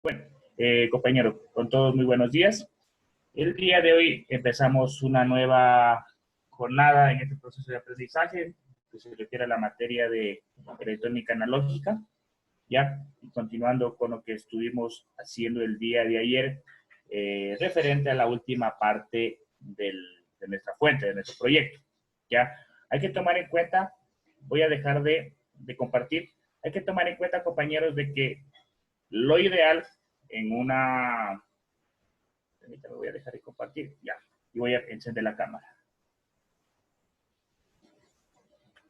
Bueno, compañeros, con todos muy buenos días. El día de hoy empezamos una nueva jornada en este proceso de aprendizaje que se refiere a la materia de electrónica analógica, ya, y continuando con lo que estuvimos haciendo el día de ayer, referente a la última parte de nuestra fuente, de nuestro proyecto, ya. Hay que tomar en cuenta, voy a dejar de compartir, hay que tomar en cuenta, compañeros, de que lo ideal en una... Permítame, voy a dejar de compartir, ya, y voy a encender la cámara.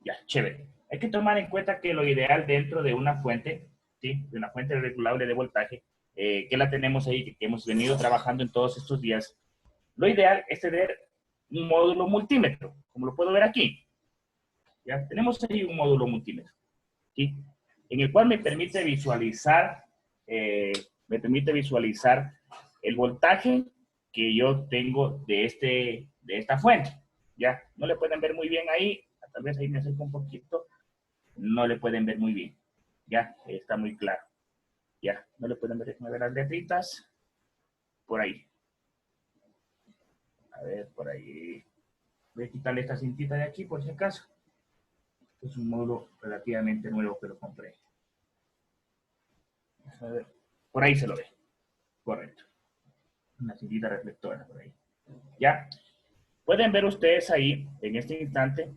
Ya, chévere. Hay que tomar en cuenta que lo ideal dentro de una fuente, ¿sí? De una fuente regulable de voltaje, que la tenemos ahí, que hemos venido trabajando en todos estos días, lo ideal es tener un módulo multímetro, como lo puedo ver aquí. Ya, tenemos ahí un módulo multímetro, ¿sí? En el cual me permite visualizar el voltaje que yo tengo de esta fuente. Ya, no le pueden ver muy bien ahí, tal vez ahí me acerco un poquito, no le pueden ver muy bien. Ya, está muy claro. Ya, no le pueden ver las letritas. Por ahí. A ver, por ahí. Voy a quitarle esta cintita de aquí, por si acaso. Es un módulo relativamente nuevo que lo compré. A ver, por ahí se lo ve. Correcto. Una cintita reflectora por ahí. Ya. Pueden ver ustedes ahí, en este instante,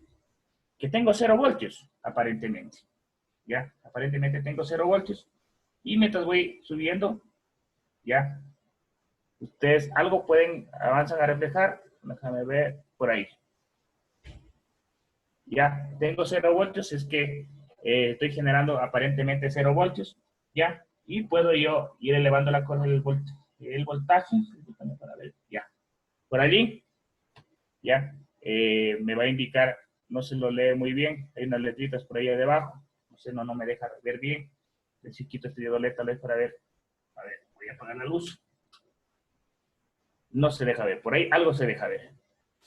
que tengo 0 voltios, aparentemente. Ya, aparentemente tengo 0 voltios. Y mientras voy subiendo, ya, ustedes algo pueden, avanzan a reflejar. Déjame ver por ahí. Ya, tengo 0 voltios, es que estoy generando aparentemente 0 voltios, ya, y puedo yo ir elevando la cosa del voltaje, para ver, ya, por allí, ya, me va a indicar, no se lo lee muy bien, hay unas letritas por ahí debajo, no sé, no me deja ver bien, si quito este diolet tal vez para ver, a ver, voy a apagar la luz, no se deja ver, por ahí algo se deja ver,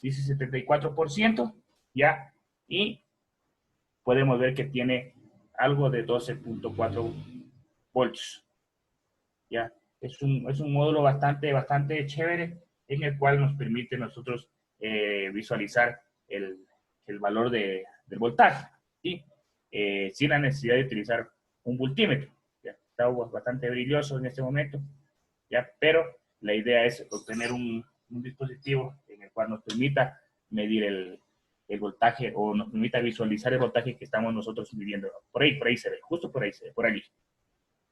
dice 74%, ya, y podemos ver que tiene algo de 12.4 voltios, ya, es un módulo bastante chévere, en el cual nos permite nosotros visualizar el valor del voltaje, ¿sí? Sin la necesidad de utilizar un voltímetro. Ya, está bastante brilloso en este momento, ya, pero la idea es obtener un dispositivo en el cual nos permita medir el voltaje o nos permita visualizar el voltaje que estamos nosotros midiendo. Por ahí se ve, justo por ahí se ve, por allí.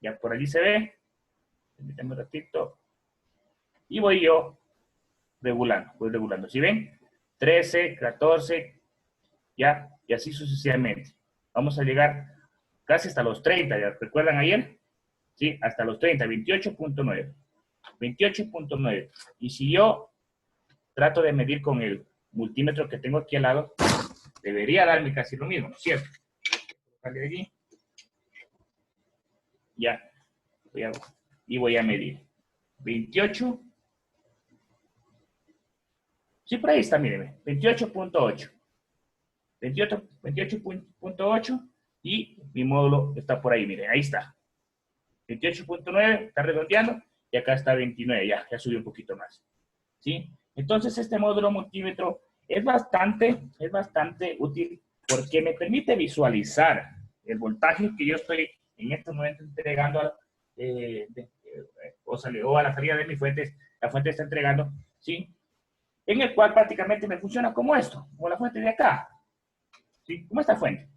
Ya por allí se ve, permítanme un ratito, y voy yo voy regulando. ¿Sí ven? 13, 14, ya, y así sucesivamente. Vamos a llegar casi hasta los 30, ¿ya recuerdan ayer? Sí, hasta los 30, 28.9. 28.9. Y si yo trato de medir con el multímetro que tengo aquí al lado, debería darme casi lo mismo, ¿no es cierto? Sale allí. Ya, y voy a medir. 28. Sí, por ahí está, mírenme. 28.8. 28.8 y mi módulo está por ahí, miren, ahí está. 28.9, está redondeando, y acá está 29, ya subió un poquito más. ¿Sí? Entonces, este módulo multímetro es bastante útil porque me permite visualizar el voltaje que yo estoy en este momento entregando o a la salida de mi fuente, la fuente está entregando, ¿sí? En el cual prácticamente me funciona como esto, como la fuente de acá, ¿sí? Como esta fuente.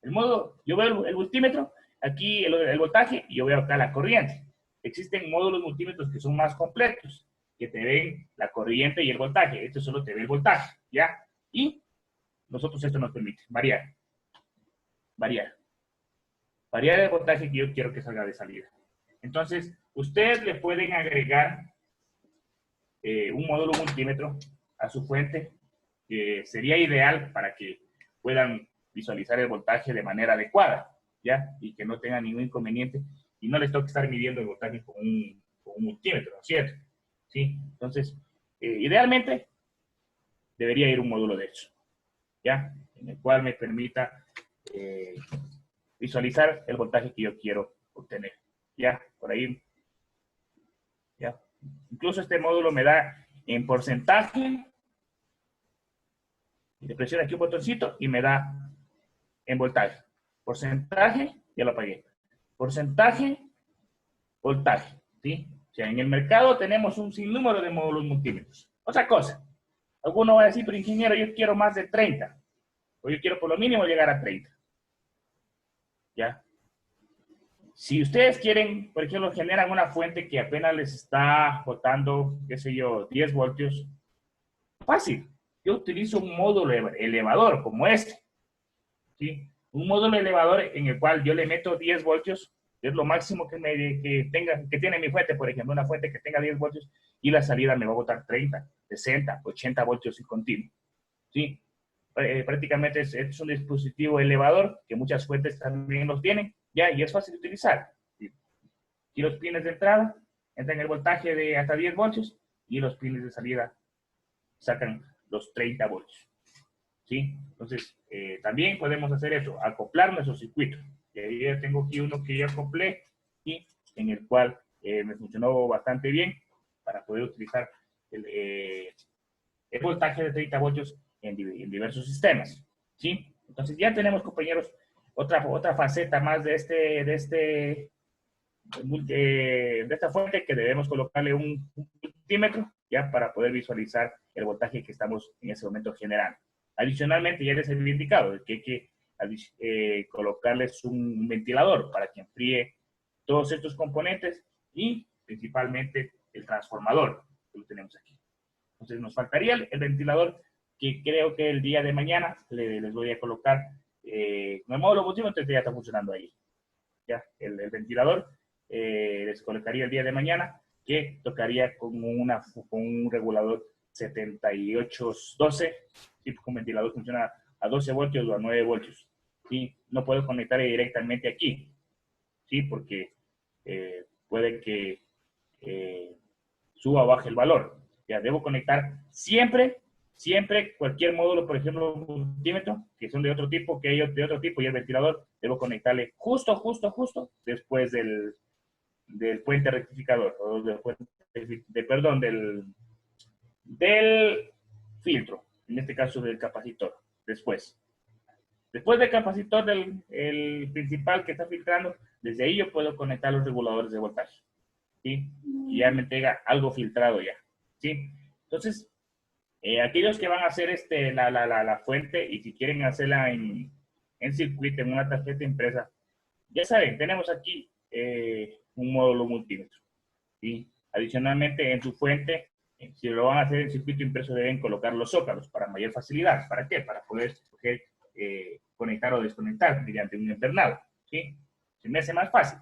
El modo, yo veo el multímetro, aquí el voltaje, y yo veo acá la corriente. Existen módulos multímetros que son más completos, que te ven la corriente y el voltaje. Este solo te ve el voltaje, ¿ya? Y nosotros esto nos permite variar. Variar el voltaje que yo quiero que salga de salida. Entonces, ustedes le pueden agregar un módulo multímetro a su fuente, que sería ideal para que puedan visualizar el voltaje de manera adecuada, ¿ya? Y que no tengan ningún inconveniente y no les toque estar midiendo el voltaje con un multímetro, ¿no es cierto? ¿Sí? Entonces, idealmente, debería ir un módulo de eso, ¿ya? En el cual me permita visualizar el voltaje que yo quiero obtener, ¿ya? Por ahí ¿ya? Incluso este módulo me da en porcentaje, y le presiono aquí un botoncito y me da en voltaje. Porcentaje, ya lo apagué. Porcentaje, voltaje, ¿sí? O sea, en el mercado tenemos un sinnúmero de módulos multímetros. Otra cosa, alguno va a decir, pero ingeniero, yo quiero más de 30, o yo quiero por lo mínimo llegar a 30. ¿Ya? Si ustedes quieren, por ejemplo, generan una fuente que apenas les está botando, qué sé yo, 10 voltios, fácil. Yo utilizo un módulo elevador como este, ¿sí? Un módulo elevador en el cual yo le meto 10 voltios, es lo máximo que tiene mi fuente, por ejemplo, una fuente que tenga 10 voltios y la salida me va a botar 30, 60, 80 voltios y continuo, ¿sí? Prácticamente es un dispositivo elevador que muchas fuentes también los tienen, ya, y es fácil de utilizar. Y los pines de entrada entran el voltaje de hasta 10 voltios y los pines de salida sacan los 30 voltios. ¿Sí? Entonces, también podemos hacer eso, acoplar nuestros circuitos. Y ahí ya tengo aquí uno que ya acoplé y en el cual me funcionó bastante bien para poder utilizar el voltaje de 30 voltios en diversos sistemas. ¿Sí? Entonces ya tenemos, compañeros, otra faceta más de esta fuente que debemos colocarle un multímetro ya para poder visualizar el voltaje que estamos en ese momento generando. Adicionalmente, ya les he indicado que hay que colocarles un ventilador para que enfríe todos estos componentes y principalmente el transformador que lo tenemos aquí. Entonces nos faltaría el ventilador que creo que el día de mañana les voy a colocar con el módulo multímetro que ya está funcionando ahí. Ya, el ventilador les colocaría el día de mañana que tocaría con un regulador 7812, tipo un ventilador funciona a 12 voltios o a 9 voltios. ¿Sí? No puedo conectar directamente aquí, ¿sí? Porque puede que suba o baje el valor. Ya debo conectar siempre cualquier módulo, por ejemplo, un multímetro, que son de otro tipo, que hay de otro tipo, y el ventilador, debo conectarle justo después del puente rectificador, o perdón, del filtro, en este caso del capacitor, después del capacitor el principal que está filtrando, desde ahí yo puedo conectar los reguladores de voltaje, ¿sí? Y ya me entrega algo filtrado ya, ¿sí? Entonces, aquellos que van a hacer la fuente y si quieren hacerla en circuito, en una tarjeta impresa, ya saben, tenemos aquí un módulo multímetro. ¿Sí? Adicionalmente, en su fuente, si lo van a hacer en circuito impreso, deben colocar los zócalos para mayor facilidad. ¿Para qué? Para poder escoger, conectar o desconectar mediante un internado. ¿Sí? Se me hace más fácil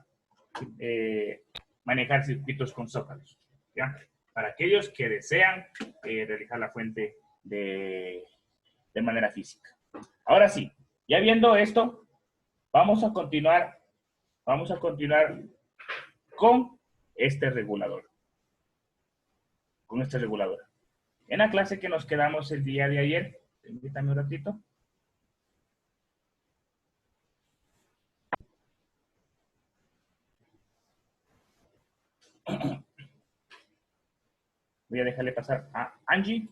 manejar circuitos con zócalos. ¿Ya? Para aquellos que desean realizar la fuente de manera física. Ahora sí, ya viendo esto, vamos a continuar con este regulador. En la clase que nos quedamos el día de ayer, permítame un ratito. Voy a dejarle pasar a Angie.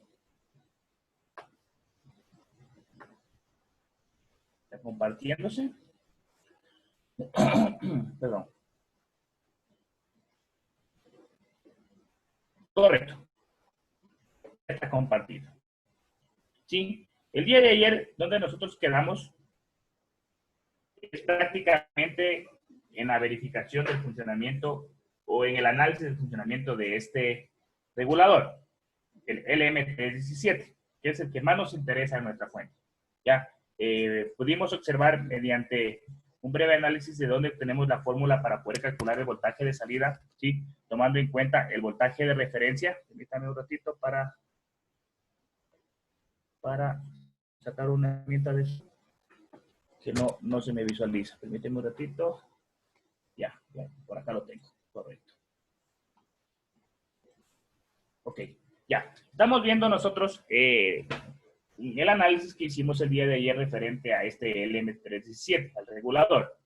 Está compartiéndose. Perdón. Correcto. Está compartido. Sí. El día de ayer, donde nosotros quedamos, es prácticamente en la verificación del funcionamiento o en el análisis del funcionamiento de este regulador, el LM317, que es el que más nos interesa en nuestra fuente. Ya, pudimos observar mediante un breve análisis de dónde tenemos la fórmula para poder calcular el voltaje de salida, ¿sí? Tomando en cuenta el voltaje de referencia. Permítame un ratito para sacar una herramienta de eso, que no se me visualiza. Permíteme un ratito. Ya, por acá lo tengo. Correcto. Ok, ya. Estamos viendo nosotros el análisis que hicimos el día de ayer referente a este LM317, al regulador.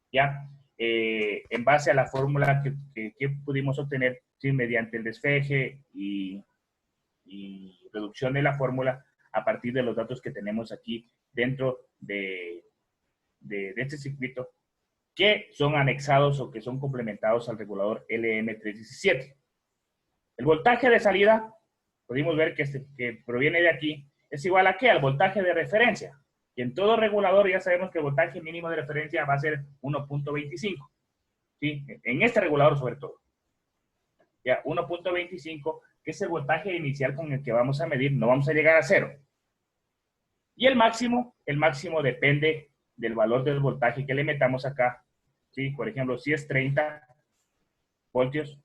¿Ya? en base a la fórmula que pudimos obtener, ¿sí? Mediante el despeje y reducción de la fórmula a partir de los datos que tenemos aquí dentro de este circuito, que son anexados o que son complementados al regulador LM317. El voltaje de salida, pudimos ver que proviene de aquí, es igual a ¿qué? Al voltaje de referencia. Y en todo regulador ya sabemos que el voltaje mínimo de referencia va a ser 1.25. ¿Sí? En este regulador sobre todo. Ya, 1.25, que es el voltaje inicial con el que vamos a medir, no vamos a llegar a 0. Y el máximo depende del valor del voltaje que le metamos acá. ¿Sí? Por ejemplo, si es 30 voltios,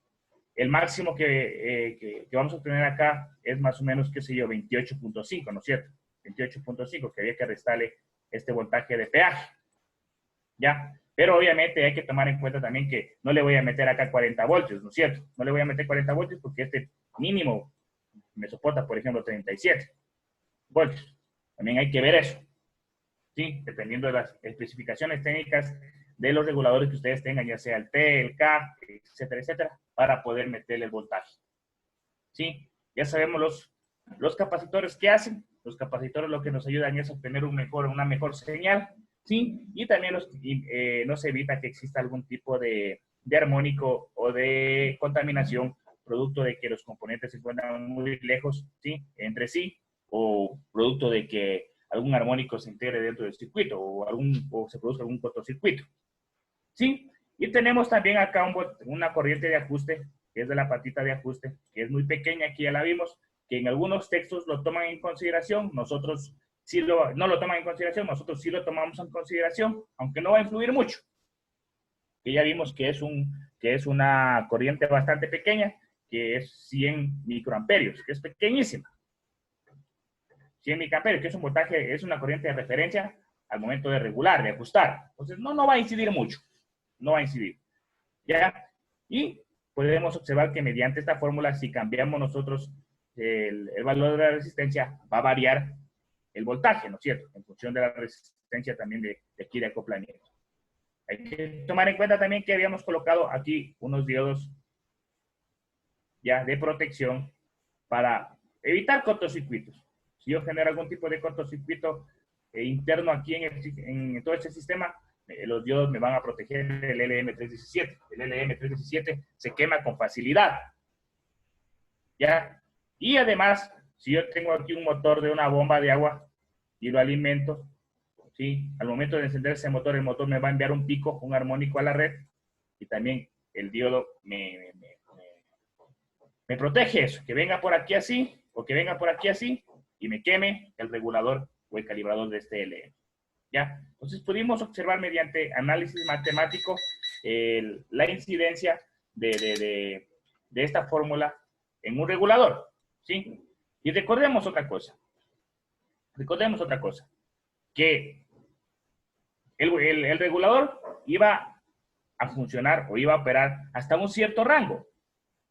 el máximo que vamos a obtener acá es más o menos, qué sé yo, 28.5, ¿no es cierto? 28.5, que había que restarle este voltaje de peaje. ¿Ya? Pero obviamente hay que tomar en cuenta también que no le voy a meter acá 40 voltios, ¿no es cierto? No le voy a meter 40 voltios porque este mínimo me soporta, por ejemplo, 37 voltios. También hay que ver eso, ¿sí? Dependiendo de las especificaciones técnicas de los reguladores que ustedes tengan, ya sea el T, el K, etcétera, etcétera, para poder meterle el voltaje. ¿Sí? Ya sabemos los capacitores que hacen. Los capacitores lo que nos ayudan es obtener una mejor señal, ¿sí? Y también nos evita que exista algún tipo de armónico o de contaminación producto de que los componentes se encuentran muy lejos, ¿sí? Entre sí, o producto de que algún armónico se integre dentro del circuito o se produzca algún cortocircuito. ¿Sí? Y tenemos también acá una corriente de ajuste, que es de la patita de ajuste, que es muy pequeña, aquí ya la vimos, que en algunos textos lo toman en consideración, nosotros sí no lo toman en consideración, nosotros sí lo tomamos en consideración, aunque no va a influir mucho. Que ya vimos que es una corriente bastante pequeña, que es 100 microamperios, que es pequeñísima. 100 microamperios, que es un voltaje, es una corriente de referencia al momento de regular, de ajustar. Entonces, no va a incidir mucho. No va a incidir. ¿Ya? Y podemos observar que mediante esta fórmula, si cambiamos nosotros el valor de la resistencia, va a variar el voltaje, ¿no es cierto? En función de la resistencia también de aquí de acoplamiento. Hay que tomar en cuenta también que habíamos colocado aquí unos diodos ya de protección para evitar cortocircuitos. Si yo genero algún tipo de cortocircuito interno aquí en todo este sistema, los diodos me van a proteger el LM317. El LM317 se quema con facilidad. ¿Ya? Y además, si yo tengo aquí un motor de una bomba de agua y lo alimento, ¿sí? Al momento de encender ese motor, el motor me va a enviar un pico, un armónico a la red, y también el diodo me protege eso, que venga por aquí así, o que venga por aquí así, y me queme el regulador o el calibrador de este LM. ¿Ya? Entonces pudimos observar mediante análisis matemático la incidencia de esta fórmula en un regulador, ¿sí? Y recordemos otra cosa, que el regulador iba a funcionar o iba a operar hasta un cierto rango.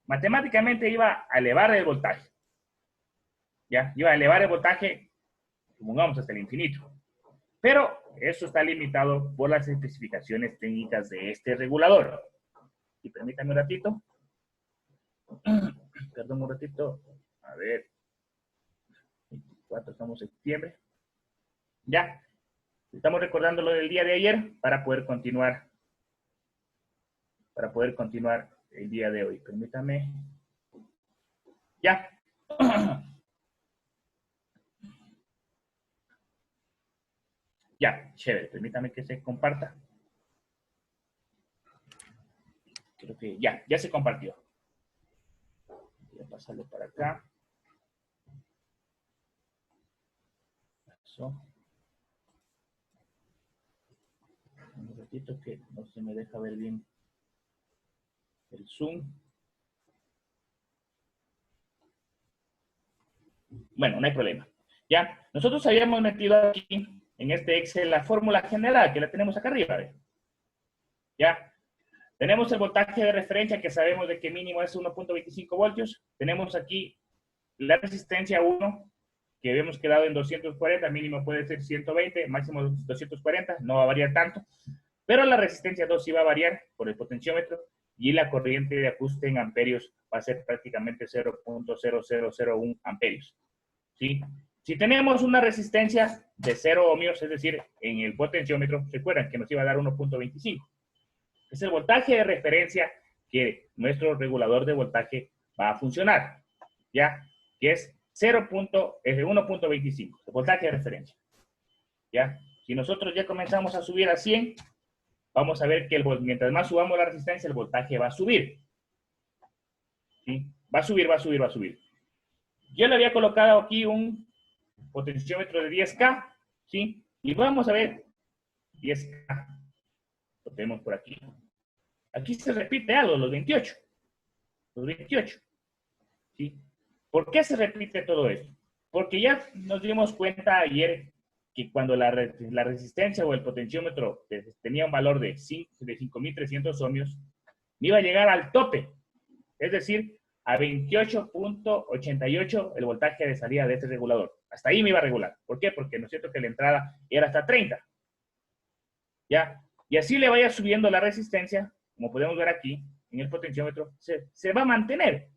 Matemáticamente iba a elevar el voltaje, ¿ya? Iba a elevar el voltaje, supongamos, hasta el infinito. Pero eso está limitado por las especificaciones técnicas de este regulador. Y permítanme un ratito. Perdón un ratito. A ver. 24, estamos en septiembre. Ya. Estamos recordando lo del día de ayer para poder continuar. El día de hoy. Permítame. Ya. Ya, chévere. Permítame que se comparta. Creo que ya se compartió. Voy a pasarlo para acá. Eso. Un ratito que no se me deja ver bien el Zoom. Bueno, no hay problema. Ya, nosotros habíamos metido aquí en este Excel la fórmula general que la tenemos acá arriba. ¿Ve? Ya, tenemos el voltaje de referencia que sabemos de que mínimo es 1.25 voltios. Tenemos aquí la resistencia 1 que habíamos quedado en 240, mínimo puede ser 120, máximo 240, no va a variar tanto. Pero la resistencia 2 sí va a variar por el potenciómetro y la corriente de ajuste en amperios va a ser prácticamente 0.0001 amperios. ¿Sí? Si tenemos una resistencia de 0 ohmios, es decir, en el potenciómetro, recuerdan que nos iba a dar 1.25. Es el voltaje de referencia que nuestro regulador de voltaje va a funcionar, ¿ya? Que es 1.25, el voltaje de referencia, ¿ya? Si nosotros ya comenzamos a subir a 100, vamos a ver que mientras más subamos la resistencia, el voltaje va a subir, ¿sí? Va a subir, va a subir, va a subir. Yo le había colocado aquí un potenciómetro de 10K, ¿sí? Y vamos a ver 10K. Lo tenemos por aquí. Aquí se repite algo, los 28. Los 28. ¿Sí? ¿Por qué se repite todo esto? Porque ya nos dimos cuenta ayer que cuando la resistencia o el potenciómetro tenía un valor de 5.300 ohmios, me iba a llegar al tope. Es decir, a 28.88 el voltaje de salida de este regulador. Hasta ahí me iba a regular. ¿Por qué? Porque no es cierto que la entrada era hasta 30. ¿Ya? Y así le vaya subiendo la resistencia, como podemos ver aquí, en el potenciómetro, se va a mantener.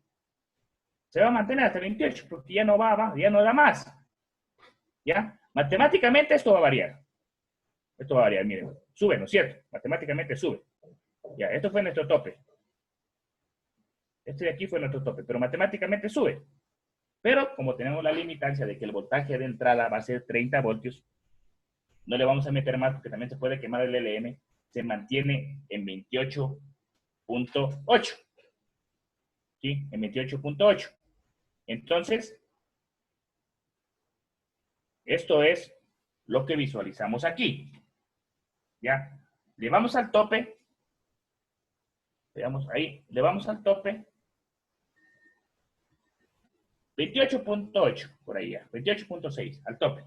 Se va a mantener hasta 28, porque ya no ya no da más. ¿Ya? Matemáticamente esto va a variar. Esto va a variar, miren. Sube, ¿no es cierto? Matemáticamente sube. Ya, esto fue nuestro tope. Este de aquí fue nuestro tope, pero matemáticamente sube. Pero como tenemos la limitancia de que el voltaje de entrada va a ser 30 voltios, no le vamos a meter más porque también se puede quemar el LM, se mantiene en 28.8. ¿Sí? En 28.8. Entonces, esto es lo que visualizamos aquí. ¿Ya? Le vamos al tope. Veamos ahí. Le vamos al tope. 28.8, por ahí ya. 28.6, al tope.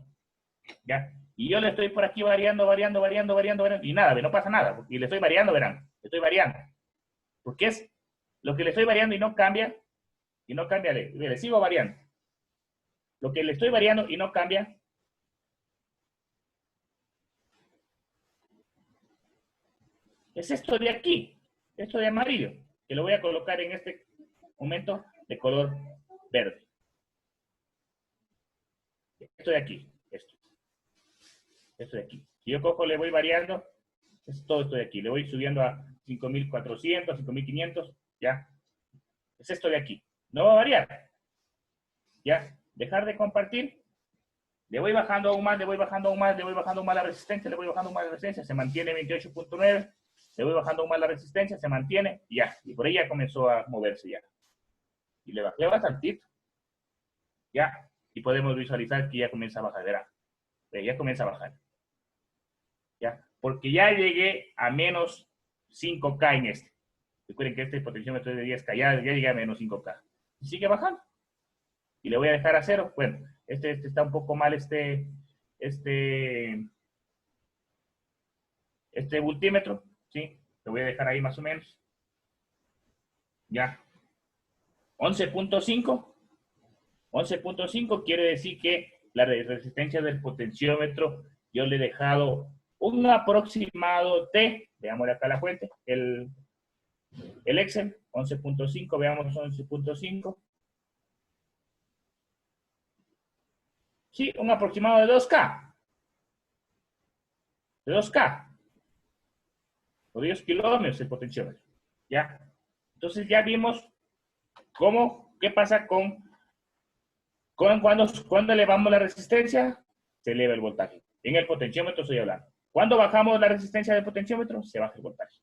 ¿Ya? Y yo le estoy por aquí variando. Y nada, no pasa nada. Y le estoy variando, verán. Le estoy variando. Porque es lo que le estoy variando y no cambia. Le sigo variando. Lo que le estoy variando y no cambia. Es esto de aquí. Esto de amarillo. Que lo voy a colocar en este momento de color verde. Esto de aquí. Esto de aquí. Si yo cojo, le voy variando. Es todo esto de aquí. Le voy subiendo a 5.400, 5.500. ¿Ya? Es esto de aquí. No va a variar. ¿Ya? Dejar de compartir. Le voy bajando aún más, le voy bajando aún más la resistencia, le voy bajando aún más la resistencia, se mantiene 28.9, le voy bajando aún más la resistencia, se mantiene, y ya. Y por ahí ya comenzó a moverse ya. Y le bajé bastantito. Ya. Y podemos visualizar que ya comienza a bajar, verá. Ya comienza a bajar. ¿Ya? Porque ya llegué a menos 5K en este. Recuerden que este potenciómetro es de 10K, ya llegué a menos 5K. Y sigue bajando. Y le voy a dejar a 0. Bueno, este está un poco mal, este multímetro, ¿sí? Lo voy a dejar ahí más o menos. Ya. 11.5. 11.5 quiere decir que la resistencia del potenciómetro yo le he dejado un aproximado de, veámosle acá la fuente, el Excel, 11.5, veamos 11.5. Sí, un aproximado de 2K. De 2K. O 10 kilómetros el potenciómetro. ¿Ya? Entonces ya vimos qué pasa cuando elevamos la resistencia, se eleva el voltaje. En el potenciómetro estoy hablando. Cuando bajamos la resistencia del potenciómetro, se baja el voltaje.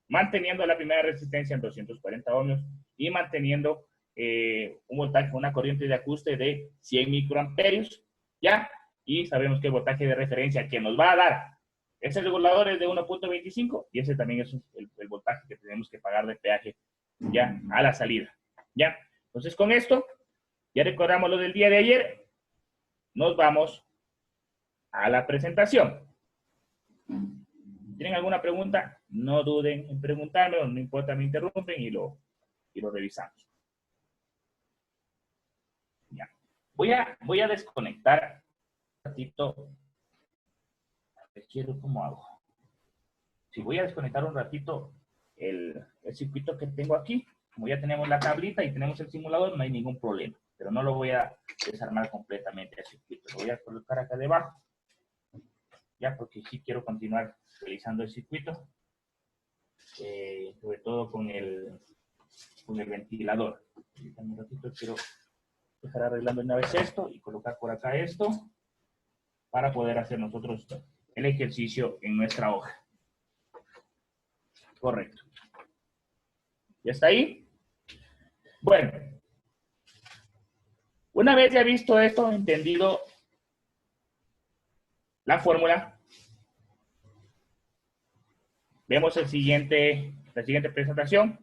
Manteniendo la primera resistencia en 240 ohmios y manteniendo un voltaje, una corriente de ajuste de 100 microamperios, ¿ya? Y sabemos que el voltaje de referencia que nos va a dar ese regulador es de 1.25 y ese también es el voltaje que tenemos que pagar de peaje ya a la salida, ¿ya? Entonces con esto, ya recordamos lo del día de ayer, nos vamos a la presentación. ¿Tienen alguna pregunta? No duden en preguntarme, no importa, me interrumpen y lo revisamos. Ya. Voy a desconectar un ratito. Quiero, ¿cómo hago? Si voy a desconectar un ratito el circuito que tengo aquí, como ya tenemos la tablita y tenemos el simulador, no hay ningún problema. Pero no lo voy a desarmar completamente el circuito. Lo voy a colocar acá debajo. Ya, porque sí quiero continuar realizando el circuito. Sobre todo con el ventilador. Un ratito quiero dejar arreglando una vez esto y colocar por acá esto para poder hacer nosotros el ejercicio en nuestra hoja. Correcto. ¿Ya está ahí? Bueno, una vez ya visto esto, entendido la fórmula, vemos la siguiente presentación.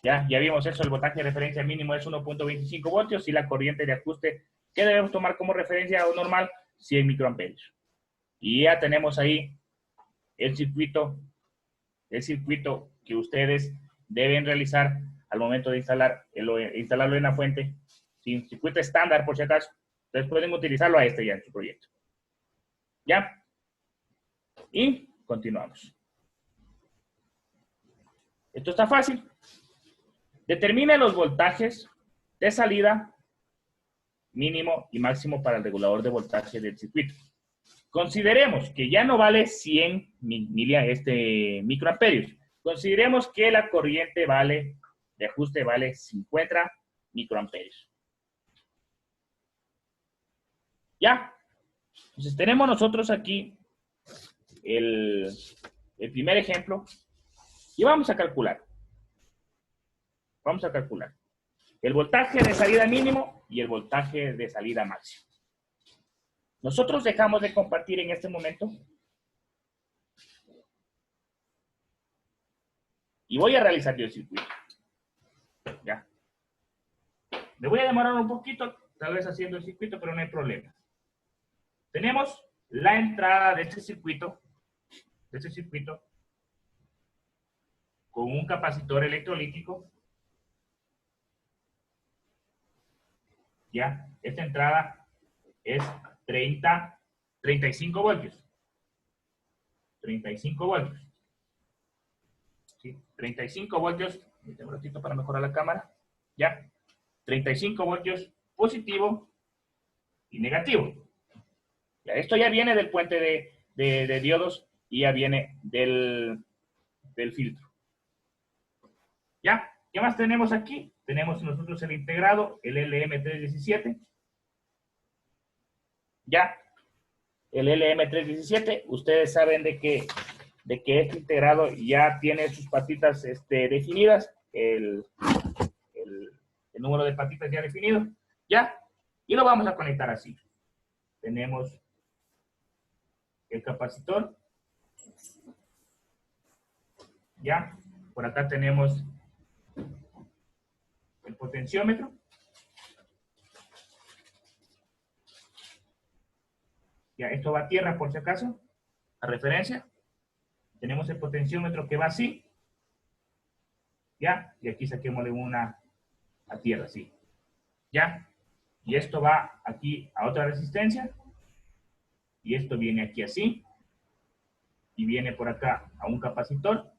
Ya vimos eso, el voltaje de referencia mínimo es 1.25 voltios y la corriente de ajuste que debemos tomar como referencia o normal, 100 microamperios. Y ya tenemos ahí el circuito que ustedes deben realizar al momento de instalarlo en la fuente, sin circuito estándar por si acaso. Entonces pueden utilizarlo a este ya en su proyecto. ¿Ya? Y continuamos. Esto está fácil. Determina los voltajes de salida mínimo y máximo para el regulador de voltaje del circuito. Consideremos que ya no vale 100 microamperios. Consideremos que la corriente de ajuste vale 50 microamperios. ¿Ya? Entonces tenemos nosotros aquí el primer ejemplo y vamos a calcular. Vamos a calcular el voltaje de salida mínimo y el voltaje de salida máximo. Nosotros dejamos de compartir en este momento y voy a realizar yo el circuito. Ya. Me voy a demorar un poquito, tal vez haciendo el circuito, pero no hay problema. Tenemos la entrada de este circuito con un capacitor electrolítico. Ya, esta entrada es 35 voltios. 35 voltios. ¿Sí? 35 voltios. Un ratito para mejorar la cámara. Ya. 35 voltios positivo y negativo. Ya, esto ya viene del puente de diodos y ya viene del filtro. ¿Ya? ¿Qué más tenemos aquí? Tenemos nosotros el integrado, el LM317. ¿Ya? El LM317, ustedes saben de que este integrado ya tiene sus patitas definidas, el número de patitas ya definido, ¿ya? Y lo vamos a conectar así. Tenemos el capacitor, ¿ya? Por acá tenemos el potenciómetro. Ya, esto va a tierra por si acaso, a referencia. Tenemos el potenciómetro que va así. ¿Ya? Y aquí saquémosle una a tierra, así. ¿Ya? Y esto va aquí a otra resistencia. Y esto viene aquí así. Y viene por acá a un capacitor.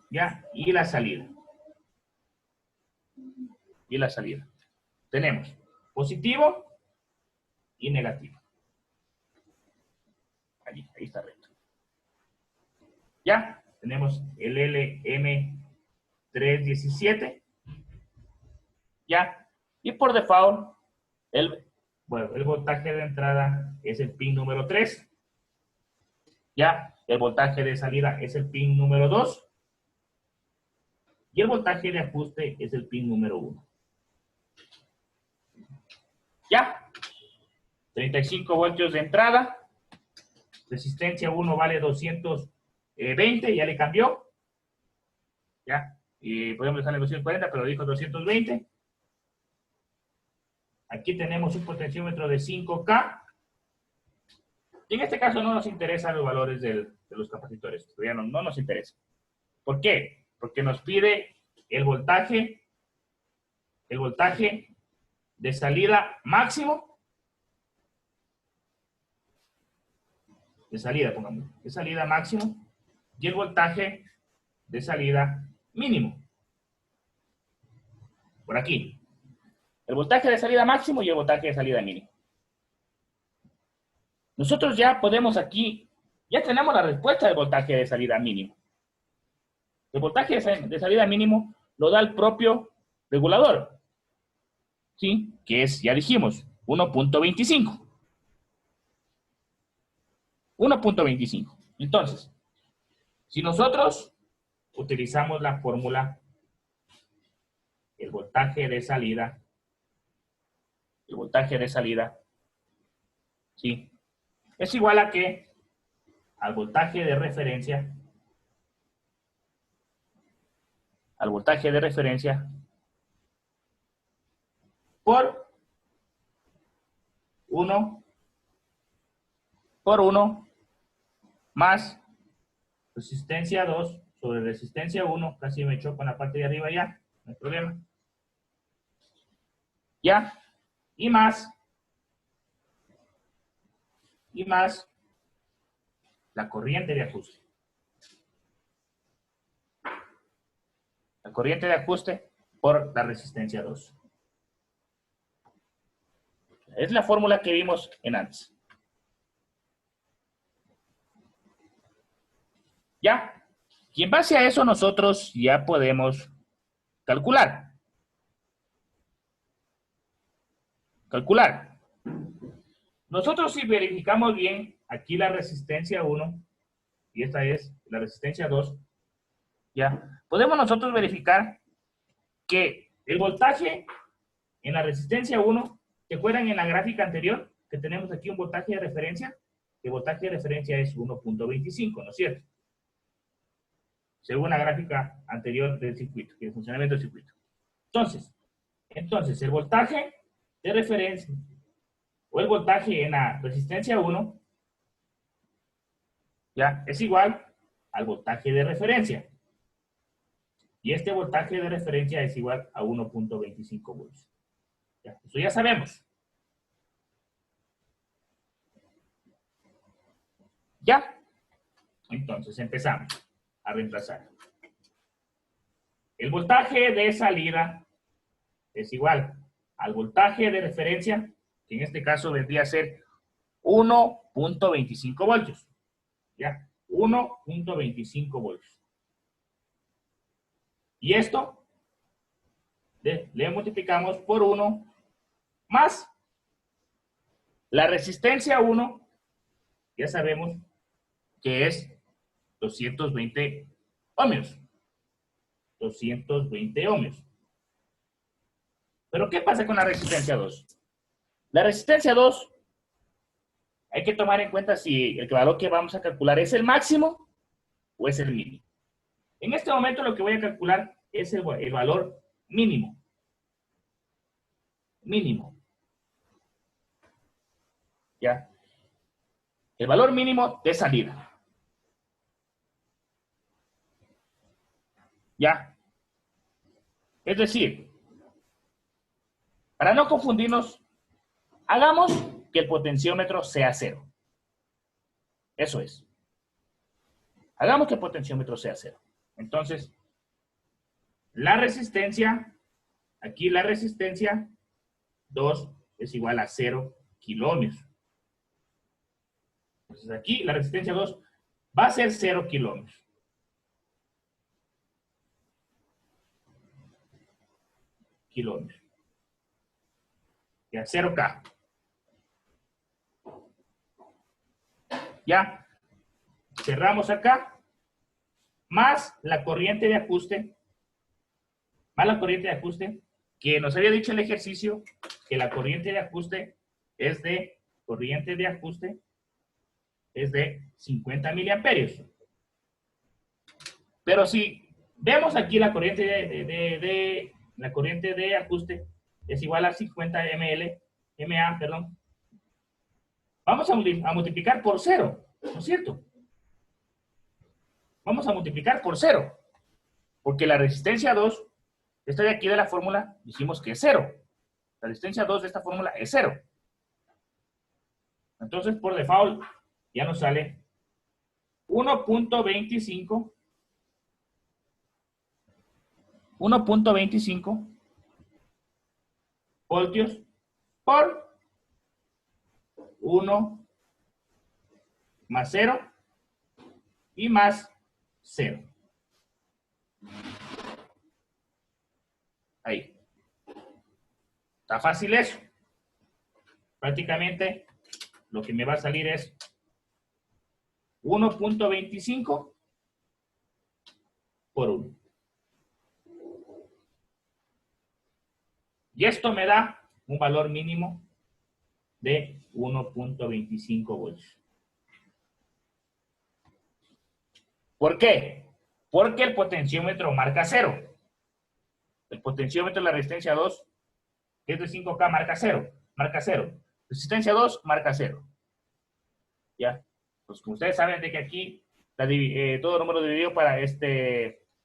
¿Ya? Y la salida. Y la salida. Tenemos positivo y negativo. Ahí está recto. ¿Ya? Tenemos el LM317. ¿Ya? Y por default, el voltaje de entrada es el pin número 3. ¿Ya? El voltaje de salida es el pin número 2. Y el voltaje de ajuste es el pin número 1. ¿Ya? 35 voltios de entrada. Resistencia 1 vale 220, ya le cambió. ¿Ya? Y podemos dejarle 240, pero dijo 220. Aquí tenemos un potenciómetro de 5K. Y en este caso no nos interesan los valores de los capacitores. Todavía no nos interesa. ¿Por qué? Porque nos pide el voltaje de salida máximo de salida, pongamos, de salida máximo, y el voltaje de salida mínimo. Por aquí. El voltaje de salida máximo y el voltaje de salida mínimo. Nosotros ya podemos aquí, ya tenemos la respuesta del voltaje de salida mínimo. El voltaje de salida mínimo lo da el propio regulador. ¿Sí? Que es, ya dijimos, 1.25. 1.25. Entonces, si nosotros utilizamos la fórmula, el voltaje de salida, ¿sí? Es igual a que al voltaje de referencia, por 1 más resistencia 2 sobre resistencia 1, casi me choco en la parte de arriba ya, no hay problema. Ya, y más la corriente de ajuste. La corriente de ajuste por la resistencia 2. Es la fórmula que vimos en antes. ¿Ya? Y en base a eso nosotros ya podemos calcular. Nosotros si verificamos bien aquí la resistencia 1 y esta es la resistencia 2, ¿ya? Podemos nosotros verificar que el voltaje en la resistencia 1, ¿se acuerdan en la gráfica anterior que tenemos aquí un voltaje de referencia? El voltaje de referencia es 1.25, ¿no es cierto? Según la gráfica anterior del circuito, del funcionamiento del circuito. Entonces, el voltaje de referencia o el voltaje en la resistencia 1 ya es igual al voltaje de referencia. Y este voltaje de referencia es igual a 1.25 volts. Ya, eso ya sabemos. ¿Ya? Entonces empezamos a reemplazar. El voltaje de salida es igual al voltaje de referencia, que en este caso vendría a ser 1.25 voltios. ¿Ya? 1.25 voltios. Y esto le multiplicamos por 1 más la resistencia 1, ya sabemos que es 220 ohmios. 220 ohmios. Pero ¿qué pasa con la resistencia 2? La resistencia 2, hay que tomar en cuenta si el valor que vamos a calcular es el máximo o es el mínimo. En este momento lo que voy a calcular es el valor mínimo. ¿Ya? El valor mínimo de salida. ¿Ya? Es decir, para no confundirnos, hagamos que el potenciómetro sea 0. Eso es. Hagamos que el potenciómetro sea 0. Entonces, la resistencia, aquí la resistencia 2 es igual a 0 kiloohmios. Entonces aquí la resistencia 2 va a ser 0 kiloohmios. Ya, 0K. Ya. Cerramos acá. Más la corriente de ajuste. Que nos había dicho el ejercicio que la corriente de ajuste es de 50 miliamperios. Pero si vemos aquí la corriente de ajuste es igual a 50 MA, perdón. Vamos a multiplicar por 0, ¿no es cierto? Vamos a multiplicar por 0, porque la resistencia 2, esta de aquí de la fórmula, dijimos que es 0. La resistencia 2 de esta fórmula es 0. Entonces, por default, ya nos sale 1.25 voltios por 1 más 0 y más 0. Ahí. Está fácil eso. Prácticamente lo que me va a salir es 1.25 por 1. Y esto me da un valor mínimo de 1.25 voltios. ¿Por qué? Porque el potenciómetro marca 0. El potenciómetro de la resistencia 2, que es de 5K, marca 0. Marca 0. Resistencia 2, marca 0. ¿Ya? Pues como ustedes saben de que aquí todo número dividido para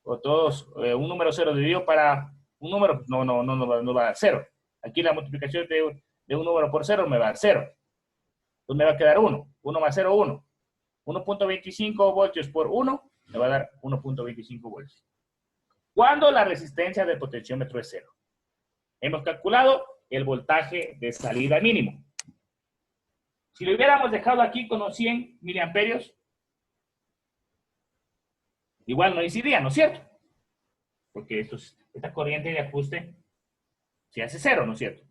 un número 0 dividido para un número, no va a dar 0. Aquí la multiplicación de un número por 0 me va a dar 0. Entonces me va a quedar 1. 1 más 0, 1. 1.25 voltios por 1 me va a dar 1.25 voltios. Cuando la resistencia del potenciómetro es 0. Hemos calculado el voltaje de salida mínimo. Si lo hubiéramos dejado aquí con los 100 miliamperios, igual no incidía, ¿no es cierto? Porque esta corriente de ajuste se hace 0, ¿no es cierto?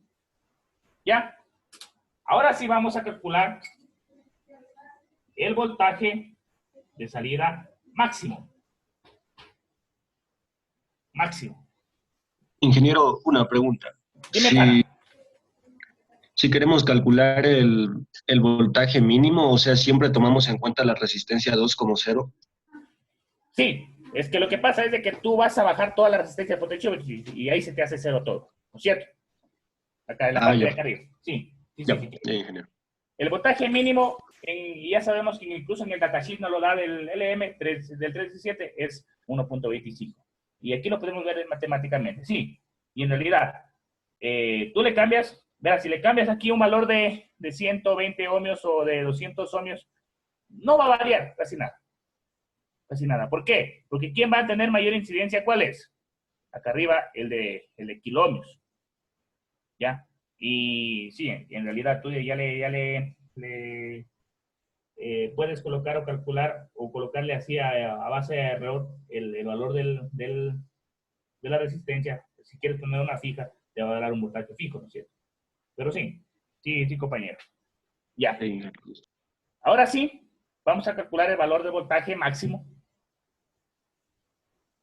¿Ya? Ahora sí vamos a calcular el voltaje de salida máximo. Máximo. Ingeniero, una pregunta. Dime, si queremos calcular el voltaje mínimo, o sea, siempre tomamos en cuenta la resistencia 2 como 0. Sí, es que lo que pasa es de que tú vas a bajar toda la resistencia del potenciómetro y ahí se te hace 0 todo, ¿no es cierto? Acá en la parte Ya. de acá arriba. Sí. Ya, ingeniero. El voltaje mínimo, ya sabemos que incluso en el datasheet nos lo da del LM del 317, es 1.25. Y aquí lo podemos ver matemáticamente, sí. Y en realidad, tú le cambias, verás, si le cambias aquí un valor de 120 ohmios o de 200 ohmios, no va a variar casi nada. Casi nada. ¿Por qué? Porque ¿quién va a tener mayor incidencia? ¿Cuál es? Acá arriba, el de kiloohmios. ¿Ya? Y sí, en realidad tú ya le puedes colocar o calcular o colocarle así a base de error el valor de la resistencia. Si quieres poner una fija, te va a dar un voltaje fijo, ¿no es cierto? Pero sí, compañero. Ya. Sí. Ahora sí, vamos a calcular el valor de voltaje máximo.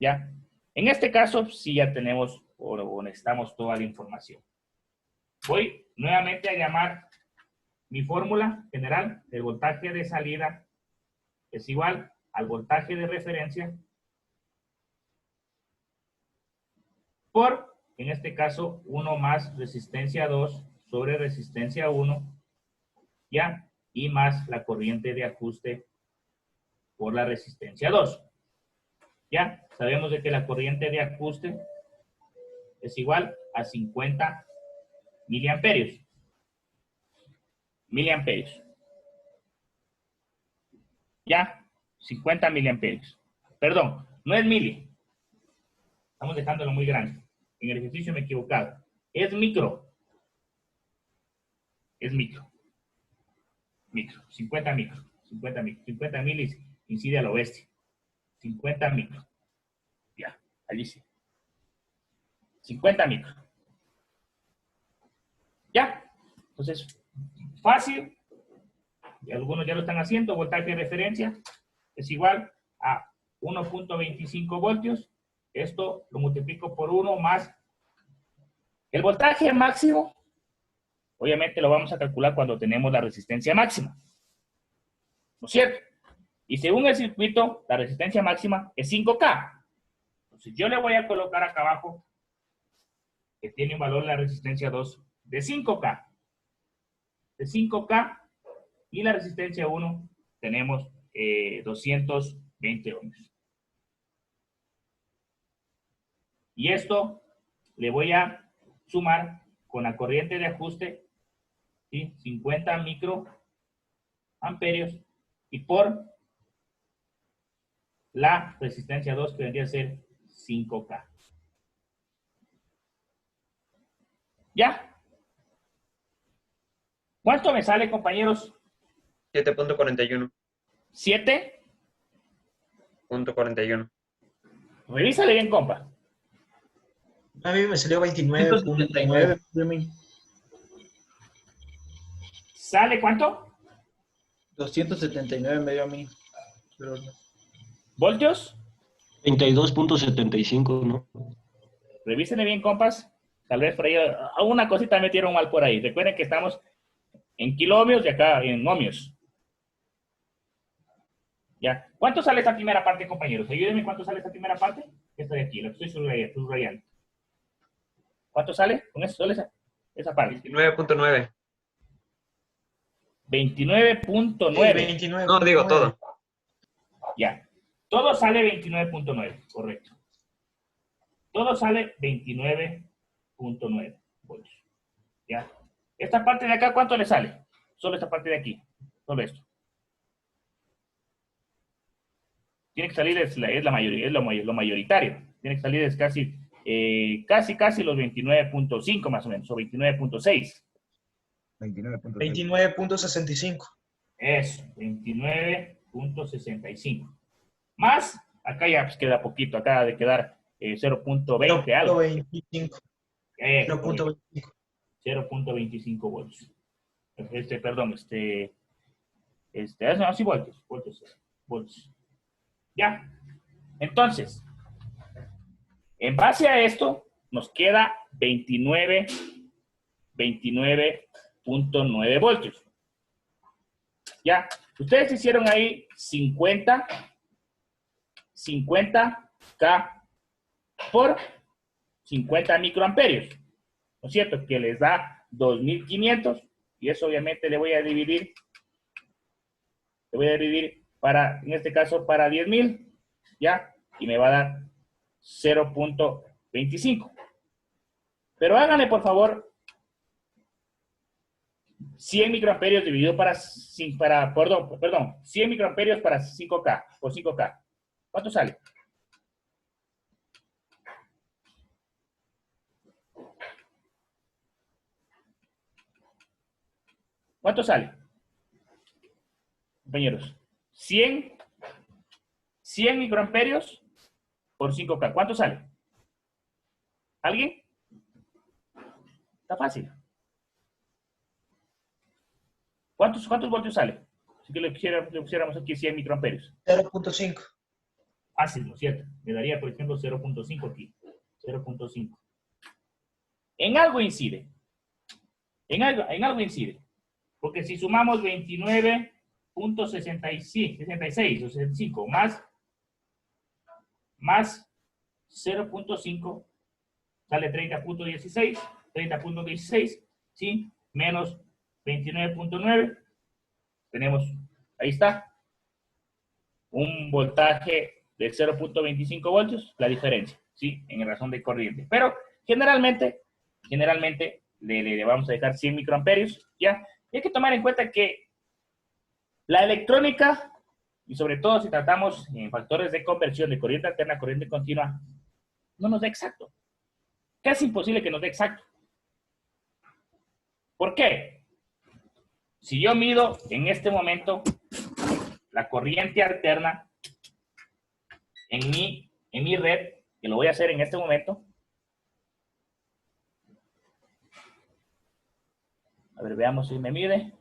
¿Ya? En este caso, sí ya tenemos o necesitamos toda la información. Voy nuevamente a llamar mi fórmula general del voltaje de salida es igual al voltaje de referencia por, en este caso, 1 más resistencia 2 sobre resistencia 1, ¿ya? Y más la corriente de ajuste por la resistencia 2. ¿Ya? Sabemos de que la corriente de ajuste es igual a 50 miliamperios. ¿Ya? 50 miliamperios. Perdón, no es mili. Estamos dejándolo muy grande. En el ejercicio me he equivocado. Es micro. Es micro. 50 micro. 50 milis incide a lo bestia. 50 micro. Ya, allí sí. 50 micro. ¿Ya? Entonces, fácil. Y algunos ya lo están haciendo. Voltaje de referencia es igual a 1.25 voltios. Esto lo multiplico por 1 más el voltaje máximo. Obviamente lo vamos a calcular cuando tenemos la resistencia máxima. ¿No es cierto? Y según el circuito, la resistencia máxima es 5K. Entonces yo le voy a colocar acá abajo que tiene un valor de la resistencia 2 de 5K. De 5K y la resistencia 1 tenemos 220 ohmios. Y esto le voy a sumar con la corriente de ajuste, ¿sí? 50 microamperios y por la resistencia 2 que vendría a ser 5K. ¿Ya? ¿Cuánto me sale, compañeros? 7.41. 7.41. 41. Revísale bien, compa. A mí me salió 29.9. ¿Sale cuánto? 279 me dio a mí. Pero no. ¿Voltios? 32.75, ¿no? Revísenle bien, compas. Tal vez por ahí alguna cosita metieron mal por ahí. Recuerden que estamos en kilómetros y acá en ohmios. ¿Ya? ¿Cuánto sale esta primera parte, compañeros? Ayúdenme, ¿cuánto sale esta primera parte? Esta de aquí, lo que estoy subrayando. ¿Cuánto sale con eso? Solo esa parte. 29.9. 29.9. 29. No, digo todo. Ya. Todo sale 29.9, correcto. Todo sale 29.9 voltios. ¿Ya? Esta parte de acá, ¿cuánto le sale? Solo esta parte de aquí. Solo esto. Tiene que salir, es la mayoría, es lo mayoritario. Tiene que salir es casi los 29.5 más o menos, o 29.6. 29.65. Eso, 29.65. Más, acá ya pues, queda poquito, acá de quedar 0.20 algo. 0.25. 0.25 voltios. Perdón, así voltios. Ya. Entonces, en base a esto, nos queda 29.9 voltios. Ya. Ustedes hicieron ahí 50K por 50 microamperios. ¿No es cierto? Que les da 2.500 y eso obviamente le voy a dividir para, en este caso, para 10.000, ¿ya? Y me va a dar 0.25. Pero háganle, por favor, 100 microamperios dividido perdón, 100 microamperios para 5K, por 5K. ¿Cuánto sale? ¿Cuánto sale? Compañeros, 100 microamperios por 5K. ¿Cuánto sale? ¿Alguien? Está fácil. ¿Cuántos voltios sale? Si que le pusiéramos aquí 100 microamperios. 0.5. Fácil, ¿no es cierto? Me daría, por ejemplo, 0.5 aquí. 0.5. En algo incide. En algo incide. Porque si sumamos 29.66 o 65 más 0.5 sale 30.16, ¿sí? Menos 29.9, tenemos, ahí está, un voltaje de 0.25 voltios, la diferencia, ¿sí? En razón de corriente. Pero generalmente le vamos a dejar 100 microamperios, ¿ya? Y hay que tomar en cuenta que la electrónica, y sobre todo si tratamos en factores de conversión de corriente alterna a corriente continua, no nos da exacto. Casi imposible que nos dé exacto. ¿Por qué? Si yo mido en este momento la corriente alterna en mi red, que lo voy a hacer en este momento. A ver, veamos si me mide.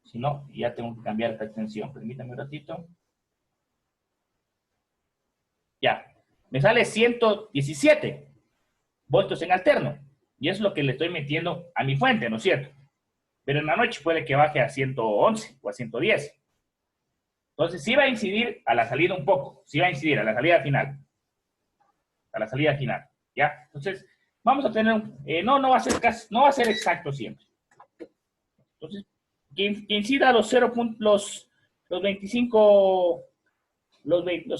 Si no, ya tengo que cambiar esta extensión. Permítanme un ratito. Ya. Me sale 117 voltios en alterno. Y es lo que le estoy metiendo a mi fuente, ¿no es cierto? Pero en la noche puede que baje a 111 o a 110. Entonces, sí va a incidir a la salida un poco. Sí va a incidir a la salida final. A la salida final. ¿Ya? Entonces, vamos a tener no va a ser exacto siempre. Entonces, que incida los 25, los 0.26 o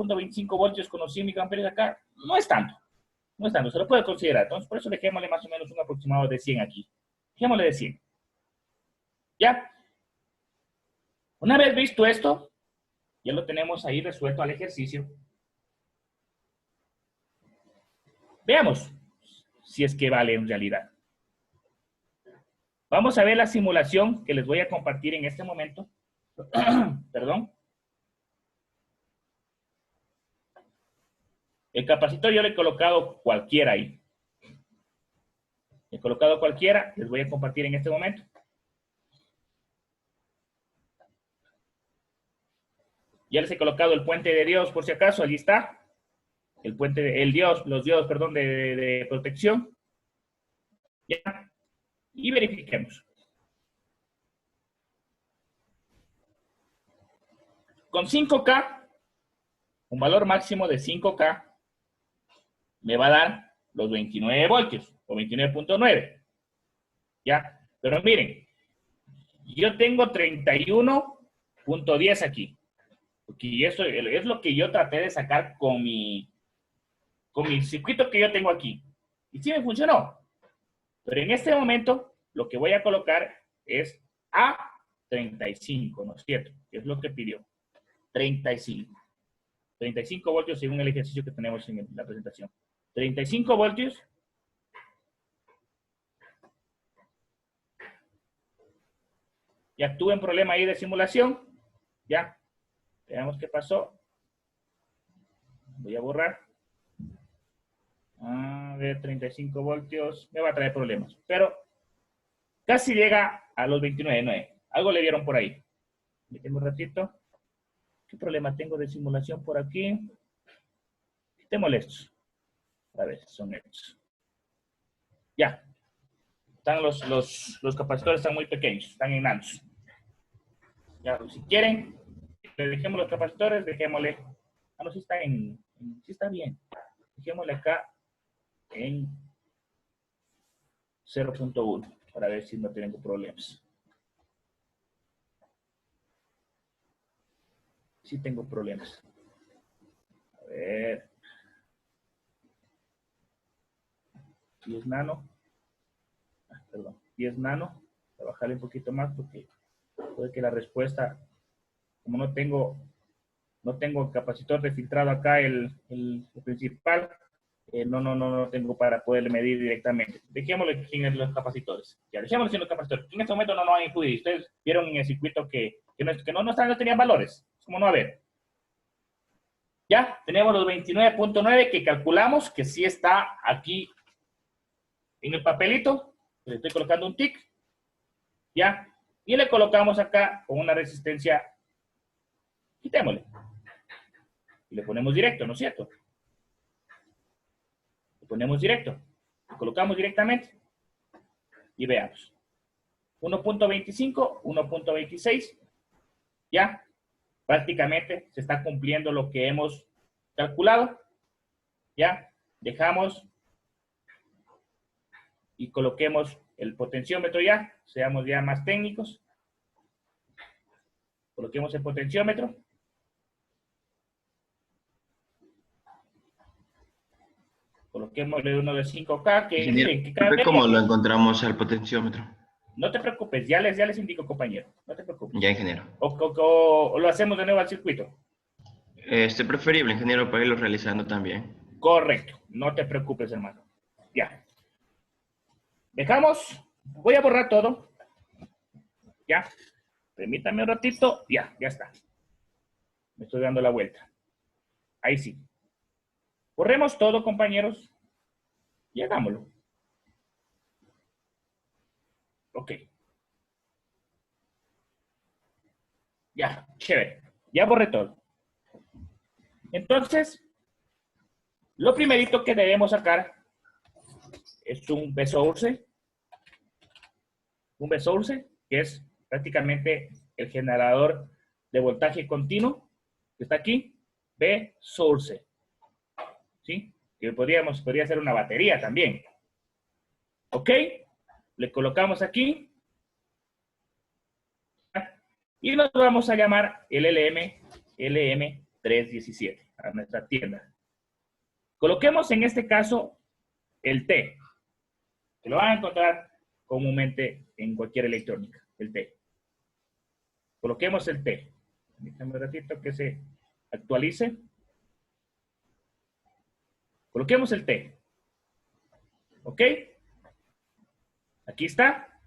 0.25 voltios con los 100 microamperios acá, no es tanto. No es tanto, se lo puede considerar. Entonces, por eso dejémosle más o menos un aproximado de 100 aquí. Dejémosle de 100. ¿Ya? Una vez visto esto, Ya lo tenemos ahí resuelto al ejercicio. Veamos si es que vale en realidad. Vamos a ver la simulación que les voy a compartir en este momento. Perdón. El capacitor yo le he colocado cualquiera ahí. He colocado cualquiera, les voy a compartir en este momento. Ya les he colocado el puente de Dios por si acaso, allí está. El puente, los diodos, perdón, de protección. Ya. Y verifiquemos. Con 5K, un valor máximo de 5K, me va a dar los 29 voltios o 29.9. ¿Ya? Pero miren, yo tengo 31.10 aquí. Porque eso es lo que yo traté de sacar con mi circuito que yo tengo aquí. Y sí me funcionó. Pero en este momento, lo que voy a colocar es A35, ¿no es cierto? Que es lo que pidió. 35. 35 voltios según el ejercicio que tenemos en la presentación. 35 voltios. Ya tuve un problema ahí de simulación. Ya. Veamos qué pasó. Voy a borrar. A ver, 35 voltios. Me va a traer problemas. Pero casi llega a los 29.9. Algo le dieron por ahí. Déjenme un ratito. ¿Qué problema tengo de simulación por aquí? Quitémosle estos. A ver, son estos. Ya. Están los capacitores están muy pequeños. Están enanos. Ya, si quieren, le dejemos los capacitores, dejémosle. Ah, no, si está sí está bien. Dejémosle acá en 0.1 para ver si no tengo problemas. Sí tengo problemas. A ver. 10 nano. Perdón, 10 nano. Voy a bajarle un poquito más porque puede que la respuesta, como no tengo el capacitor de filtrado acá, el principal, no tengo para poderle medir directamente. Dejémosle sin los capacitores. Ya, dejémosle sin los capacitores. En este momento no van a influir. Ustedes vieron en el circuito que no tenían valores. Como no haber. Ya, tenemos los 29.9 que calculamos que sí está aquí en el papelito. Le estoy colocando un tic. Ya. Y le colocamos acá con una resistencia. Quitémosle. Y le ponemos directo, ¿no es cierto? Le ponemos directo. Lo colocamos directamente. Y veamos. 1.25, 1.26. Ya. Prácticamente se está cumpliendo lo que hemos calculado. Ya. Dejamos y coloquemos el potenciómetro ya. Seamos ya más técnicos. Coloquemos el potenciómetro. Coloquémosle uno de 5K. Ingeniero, ¿cómo lo encontramos al potenciómetro? No te preocupes, ya les indico, compañero. No te preocupes. Ya, ingeniero. O lo hacemos de nuevo al circuito. Preferible, ingeniero, para irlo realizando también. Correcto. No te preocupes, hermano. Ya. Dejamos. Voy a borrar todo. Ya. Permítame un ratito. Ya está. Me estoy dando la vuelta. Ahí sí. Borremos todo, compañeros. Y hagámoslo. Ok. Ya, chévere. Ya borré todo. Entonces, lo primerito que debemos sacar es un B-source. Un B-source, que es prácticamente el generador de voltaje continuo, que está aquí. B-source. ¿Sí? Que podría ser una batería también. ¿Ok? Le colocamos aquí. Y nos vamos a llamar LM317 a nuestra tienda. Coloquemos en este caso el T, que lo van a encontrar comúnmente en cualquier electrónica, el T. Coloquemos el T. Permítame un ratito que se actualice. Coloquemos el T. ¿Ok? Aquí está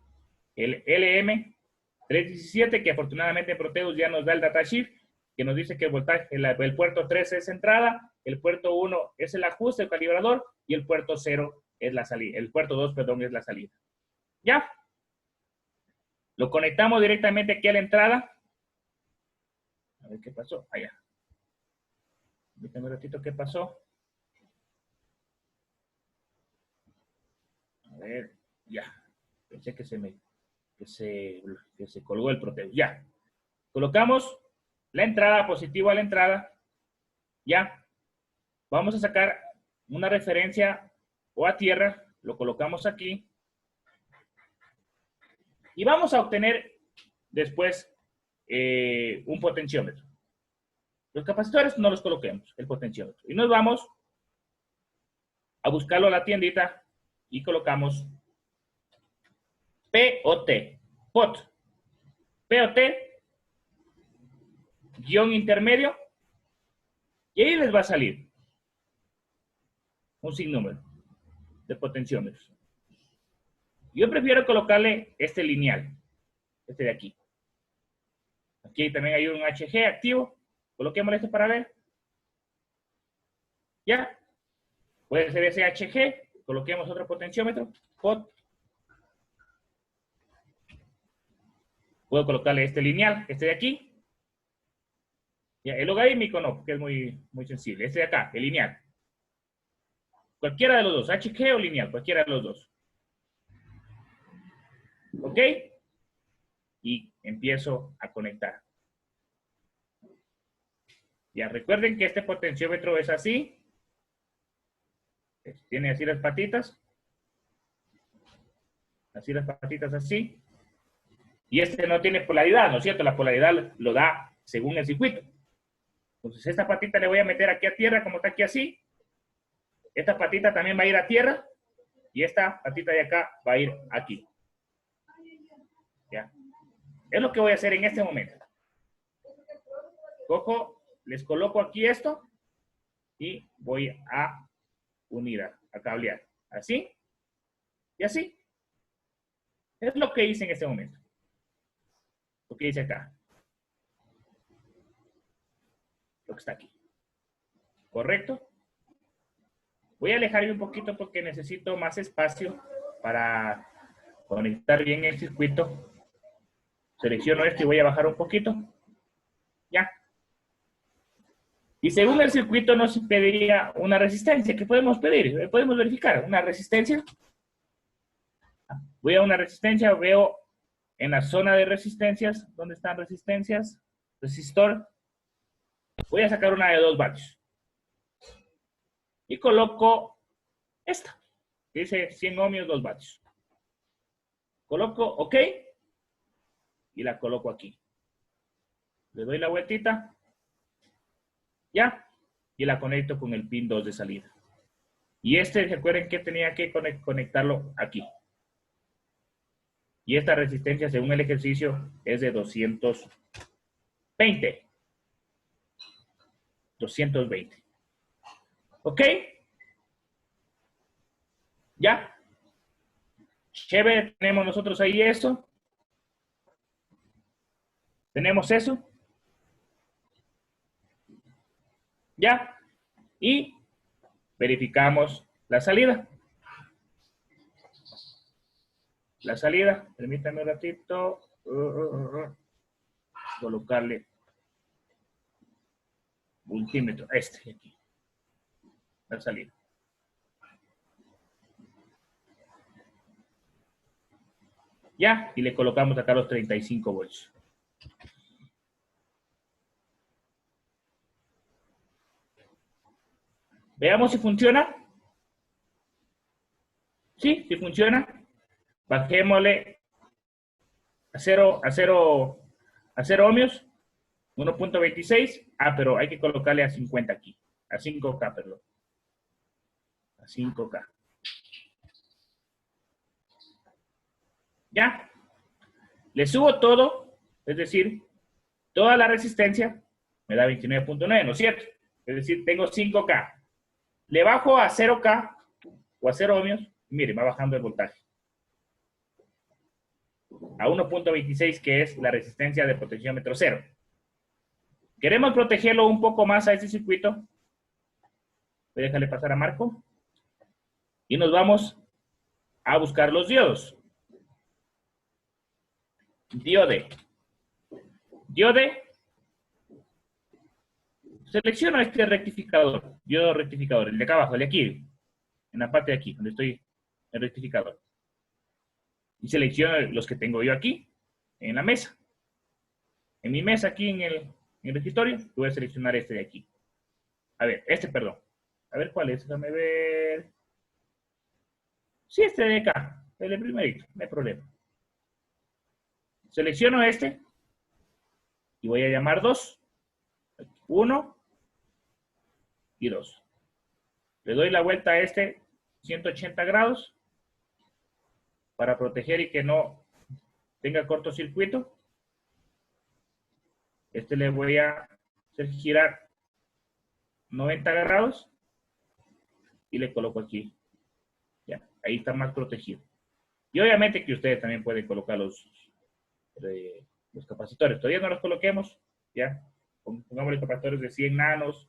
el LM317, que afortunadamente en Proteus ya nos da el datasheet, que nos dice que el voltaje, el puerto 3 es entrada, el puerto 1 es el ajuste, el calibrador, y el puerto 0 es la salida. El puerto 2, perdón, es la salida. ¿Ya? Lo conectamos directamente aquí a la entrada. A ver qué pasó. Allá. Permítame un ratito qué pasó. A ver, ya. Pensé que se colgó el Proteus. Ya. Colocamos la entrada, positivo a la entrada. Ya. Vamos a sacar una referencia o a tierra. Lo colocamos aquí. Y vamos a obtener después un potenciómetro. Los capacitores no los coloquemos, el potenciómetro. Y nos vamos a buscarlo a la tiendita y colocamos POT, guión intermedio, y ahí les va a salir un sinnúmero de potenciómetros. Yo prefiero colocarle este lineal, este de aquí. Aquí también hay un HG activo. Coloquémosle este para ver. ¿Ya? Puede ser ese HG. Coloquemos otro potenciómetro. POT. Puedo colocarle este lineal, este de aquí. Ya, el logarítmico no, porque es muy sensible. Este de acá, el lineal. Cualquiera de los dos, HG o lineal, cualquiera de los dos. ¿Ok? Y empiezo a conectar. Ya, recuerden que este potenciómetro es así. Tiene así las patitas. Así las patitas así. Y este no tiene polaridad, ¿no es cierto? La polaridad lo da según el circuito. Entonces, esta patita le voy a meter aquí a tierra, como está aquí así. Esta patita también va a ir a tierra. Y esta patita de acá va a ir aquí. ¿Ya? Es lo que voy a hacer en este momento. Cojo, les coloco aquí esto. Y voy a unir, a cablear. Así. Y así. Es lo que hice en este momento. Lo que hice acá. Lo que está aquí. ¿Correcto? Voy a alejarme un poquito porque necesito más espacio para conectar bien el circuito. Selecciono esto y voy a bajar un poquito. Ya. Y según el circuito nos pediría una resistencia. ¿Qué podemos pedir? Podemos verificar una resistencia. Voy a una resistencia, veo en la zona de resistencias, ¿dónde están resistencias? Resistor. Voy a sacar una de 2 vatios. Y coloco esta. Dice 100 ohmios, 2 vatios. Coloco OK. Y la coloco aquí. Le doy la vueltita. Ya. Y la conecto con el pin 2 de salida. Y este, recuerden que tenía que conectarlo aquí. Y esta resistencia, según el ejercicio, es de 220. 220. ¿Ok? ¿Ya? Chévere, tenemos nosotros ahí eso. Tenemos eso. ¿Ya? Y verificamos la salida. La salida, permítame un ratito. Colocarle multímetro, este aquí. La salida. Ya, y le colocamos acá los 35 volts. Veamos si funciona. Sí, sí funciona. Bajémosle a 0 ohmios. 1.26. Ah, pero hay que colocarle a 50 aquí. A 5K, perdón. A 5K. ¿Ya? Le subo todo, es decir, toda la resistencia me da 29.9, ¿no es cierto? Es decir, tengo 5K. Le bajo a 0K o a 0 ohmios, y mire, va bajando el voltaje. A 1.26, que es la resistencia de potenciómetro cero. Queremos protegerlo un poco más a ese circuito. Voy a dejarle pasar a Marco. Y nos vamos a buscar los diodos. Diode. Diode. Selecciono este rectificador. Diodo rectificador. El de acá abajo, el de aquí. En la parte de aquí, donde estoy el rectificador. Y selecciono los que tengo yo aquí, en la mesa. En mi mesa aquí en el escritorio, voy a seleccionar este de aquí. A ver, perdón. A ver cuál es, déjame ver. Sí, este de acá, el de primerito, no hay problema. Selecciono este y voy a llamar 2. 1 y 2. Le doy la vuelta a este 180 grados para proteger y que no tenga cortocircuito. Este le voy a hacer girar 90 grados y le coloco aquí. Ya, ahí está más protegido. Y obviamente que ustedes también pueden colocar los capacitores. Todavía no los coloquemos, ya. Pongámosle capacitores de 100 nanos,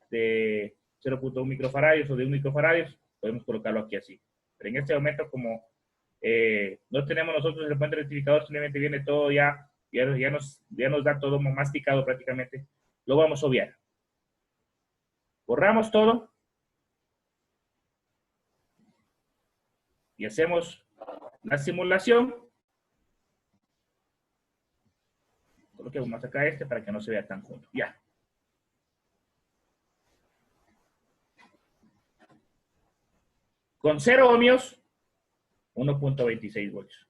de 0.1 microfaradios o de 1 microfaradios. Podemos colocarlo aquí así. Pero en este momento, como no tenemos nosotros el puente rectificador, simplemente viene todo ya nos da todo masticado prácticamente, lo vamos a obviar. Borramos todo y hacemos la simulación. Coloquemos más acá para que no se vea tan junto. Ya. Con 0 ohmios, 1.26 voltios.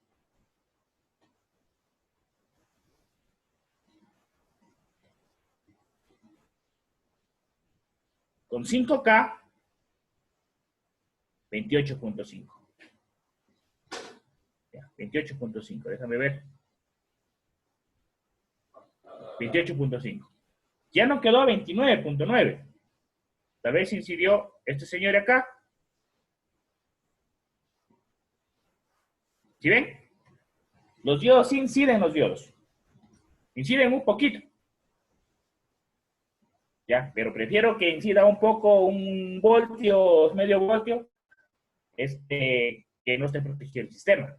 Con 5K, 28.5. 28.5, déjame ver. 28.5. Ya nos quedó a 29.9. Tal vez incidió este señor acá. ¿Sí ven? Los diodos inciden los diodos. Inciden un poquito. ¿Ya? Pero prefiero que incida un poco, un voltio, medio voltio, que no esté protegido el sistema.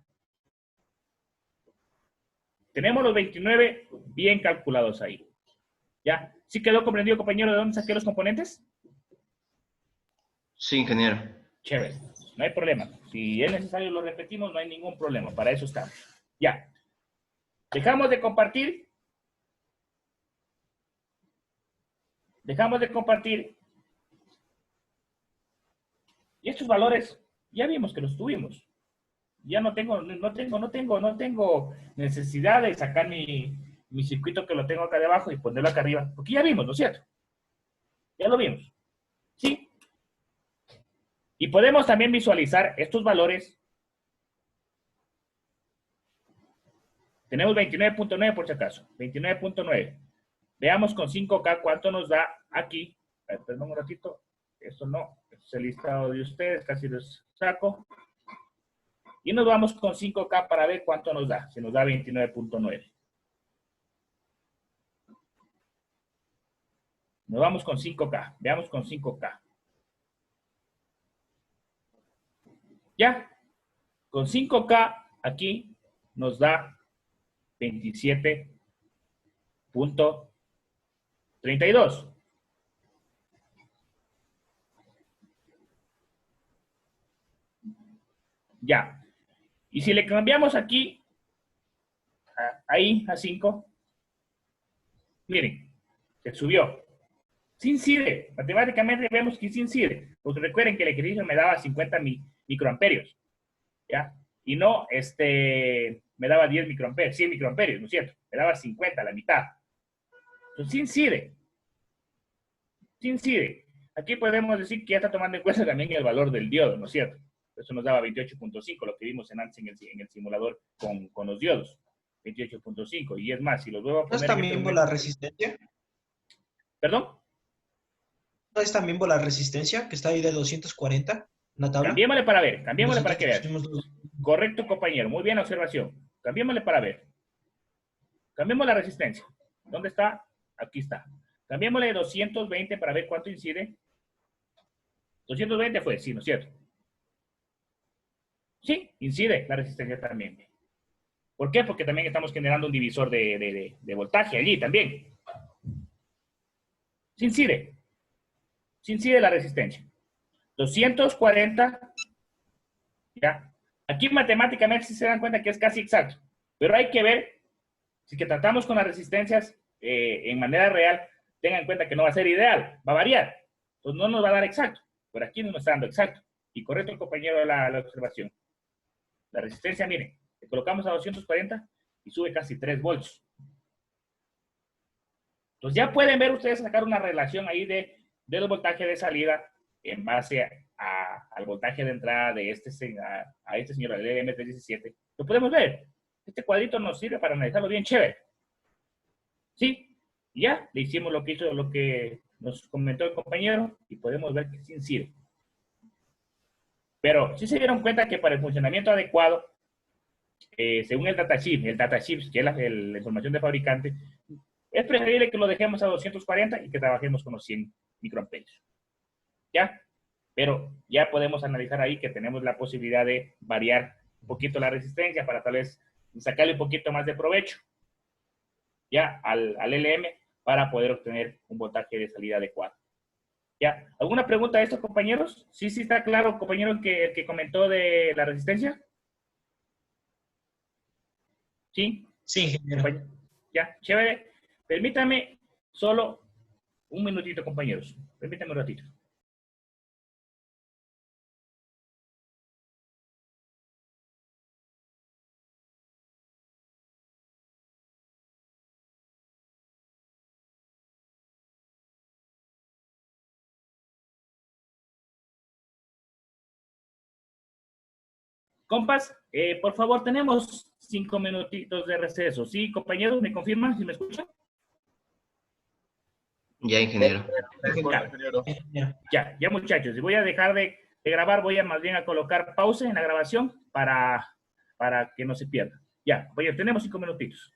Tenemos los 29 bien calculados ahí. ¿Ya? ¿Sí quedó comprendido, compañero, de dónde saqué los componentes? Sí, ingeniero. Chévere. No hay problema. Si es necesario lo repetimos, no hay ningún problema. Para eso estamos. Ya. Dejamos de compartir. Dejamos de compartir. Y estos valores, ya vimos que los tuvimos. Ya no tengo necesidad de sacar mi circuito que lo tengo acá debajo y ponerlo acá arriba. Porque ya vimos, ¿no es cierto? Ya lo vimos. ¿Sí? Y podemos también visualizar estos valores. Tenemos 29.9 por si acaso. 29.9. Veamos con 5K cuánto nos da aquí. A ver, perdón un ratito. Esto no. Este es el listado de ustedes. Casi los saco. Y nos vamos con 5K para ver cuánto nos da. Se nos da 29.9. Nos vamos con 5K. Veamos con 5K. Ya. Con 5K aquí nos da 27.32. Ya. Y si le cambiamos aquí, ahí a 5, miren, se subió. Sí incide. Matemáticamente vemos que sí incide. Porque recuerden que el ejercicio me daba 50 microamperios. ¿Ya? Y no, me daba 10 microamperios, 100 microamperios, ¿no es cierto? Me daba 50, la mitad. Entonces sí incide. Sí incide. Aquí podemos decir que ya está tomando en cuenta también el valor del diodo, ¿no es cierto? Eso nos daba 28.5, lo que vimos antes en el simulador con los diodos. 28.5. Y es más, si los vuelvo a ¿No poner... está en este mismo momento- la resistencia? ¿Perdón? ¿No está mismo la resistencia que está ahí de 240 en la tabla? Cambiémosle para ver, cambiémosle para que veas. Nosotros pusimos Correcto, compañero. Muy bien observación. Cambiémosle para ver. Cambiemos la resistencia. ¿Dónde está? Aquí está. Cambiémosle 220 para ver cuánto incide. 220 fue, sí, ¿no es cierto? Sí, incide la resistencia también. ¿Por qué? Porque también estamos generando un divisor de voltaje allí también. Sí incide. Sí incide la resistencia. 240, ¿ya? Aquí matemáticamente sí se dan cuenta que es casi exacto, pero hay que ver si que tratamos con las resistencias en manera real, tengan en cuenta que no va a ser ideal, va a variar. Entonces no nos va a dar exacto, pero aquí no nos está dando exacto. Y correcto el compañero de la observación. La resistencia, miren, le colocamos a 240 y sube casi 3 volts. Entonces ya pueden ver ustedes sacar una relación ahí del voltaje de salida en base al voltaje de entrada de este señor, el LM317. Lo podemos ver. Este cuadrito nos sirve para analizarlo bien chévere. ¿Sí? Y ya le hicimos lo que nos comentó el compañero y podemos ver que sí sirve. Pero sí se dieron cuenta que para el funcionamiento adecuado, según el datasheet, que es la información de fabricante, es preferible que lo dejemos a 240 y que trabajemos con los 100 microamperios. ¿Ya? Pero ya podemos analizar ahí que tenemos la posibilidad de variar un poquito la resistencia para tal vez sacarle un poquito más de provecho, ¿ya? Al LM para poder obtener un voltaje de salida adecuado. ¿Ya? ¿Alguna pregunta de estos compañeros? Sí está claro, compañero, que comentó de la resistencia. ¿Sí? Sí, ingeniero. Ya, chévere. Permítame solo un minutito, compañeros. Permítame un ratito. Compas, por favor, tenemos 5 minutitos de receso. ¿Sí, compañeros? ¿Me confirman si me escuchan? Ya, ingeniero. Ya, muchachos. Y voy a dejar de grabar. Voy a más bien a colocar pausa en la grabación para que no se pierda. Ya, compañeros, tenemos 5 minutitos.